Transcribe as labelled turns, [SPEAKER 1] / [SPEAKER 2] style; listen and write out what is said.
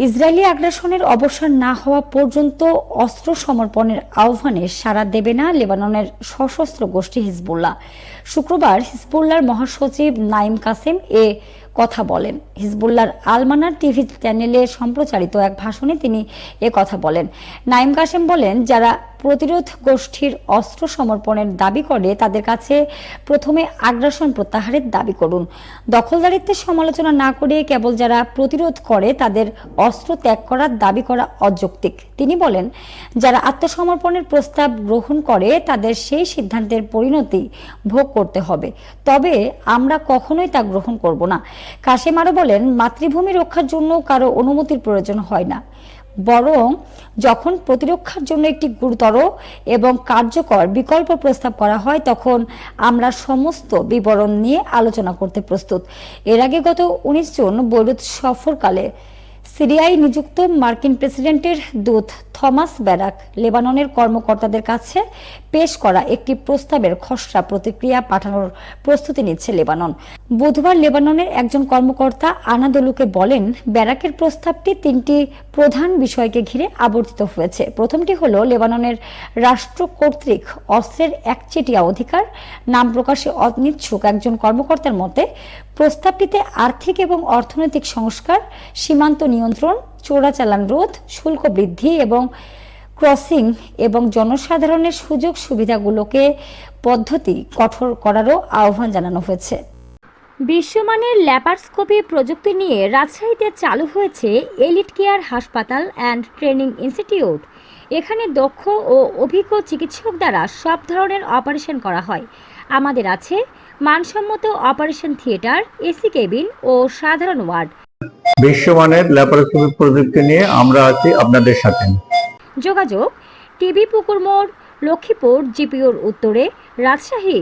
[SPEAKER 1] Israeli আগ্রাসনের অবসান না হওয়া পর্যন্ত অস্ত্র সমর্পণের আহ্বানে সাড়া দেবে না লেবাননের সশস্ত্র গোষ্ঠী হিজবুল্লাহ। শুক্রবার হিজবুল্লাহর মহাসচিব নাইম কাসেম এ কথা বলেন। হিজবুল্লাহর আল-মানার টিভি চ্যানেলে সম্প্রচারিত এক ভাষণে তিনি এ কথা বলেন। নাইম কাসেম বলেন, যারা প্রতিরোধ গোষ্ঠীর অস্ত্র সমর্পণের দাবি করে তাদের কাছে প্রথমে আগ্রাসন প্রত্যাহারের দাবি করুন। দখলদারিত্বের সমালোচনা না করে কেবল যারা প্রতিরোধ করে তাদের অস্ত্র ত্যাগ করার দাবি করা অযৌক্তিক। তিনি বলেন, যারা আত্মসমর্পণের প্রস্তাব গ্রহণ করে তাদের সেই সিদ্ধান্তের পরিণতি ভোগ করতে হবে, তবে আমরা কখনোই তা গ্রহণ করব না। কাসেম আরো বলেন, মাতৃভূমি রক্ষার জন্য কারো অনুমতির প্রয়োজন হয় না, বরং যখন প্রতিরক্ষার জন্য একটি গুরুতর এবং কার্যকর বিকল্প প্রস্তাব করা হয় তখন আমরা সমস্ত বিবরণ নিয়ে আলোচনা করতে প্রস্তুত। এর আগে গত 19 জুন বৈরুত সফরকালে সিরিয়ায় নিযুক্ত মার্কিন প্রেসিডেন্টের দূত থমাস ব্যারাক লেবাননের কর্মকর্তাদের কাছে পেশ করা একটি প্রস্তাবের খসড়া প্রতিক্রিয়া পাঠানোর প্রস্তুতি নিচ্ছে লেবানন। বুধবার লেবাননের একজন কর্মকর্তা আনাদোলুকে বলেন, ব্যারাকের প্রস্তাবটি তিনটি প্রধান বিষয়কে ঘিরে আবর্তিত হয়েছে। প্রথমটি হলো লেবাননের রাষ্ট্র কর্তৃক অস্ত্রের একচেটিয়া অধিকার। নাম প্রকাশে অনিচ্ছুক একজন কর্মকর্তার মতে প্রস্তাবটিতে আর্থিক এবং অর্থনৈতিক সংস্কার, সীমান্ত নিয়ন্ত্রণ, চোরাচালান রোধ, শুল্ক বৃদ্ধি এবং ক্রসিং এবং জনসাধারণের সুযোগ সুবিধাগুলোকে পদ্ধতি কঠোর করারও আহ্বান জানানো হয়েছে। বিশ্বমানের ল্যাপারস্কোপি প্রযুক্তি নিয়ে রাজশাহীতে চালু হয়েছে এলিট কেয়ার হাসপাতাল অ্যান্ড ট্রেনিং ইনস্টিটিউট। এখানে দক্ষ ও অভিজ্ঞ চিকিৎসক দ্বারা সব ধরনের অপারেশন করা হয়। আমাদের আছে মানসম্মত অপারেশন থিয়েটার, এসি কেবিন ও সাধারণ ওয়ার্ড।
[SPEAKER 2] বিশ্বমানের ল্যাপারস্কোপি প্রযুক্তি নিয়ে আমরা আছি আপনাদের সাথে।
[SPEAKER 1] যোগাযোগ টিবি পুকুর মোড়, লক্ষ্মীপুর, জিপিওর উত্তরে, রাজশাহী।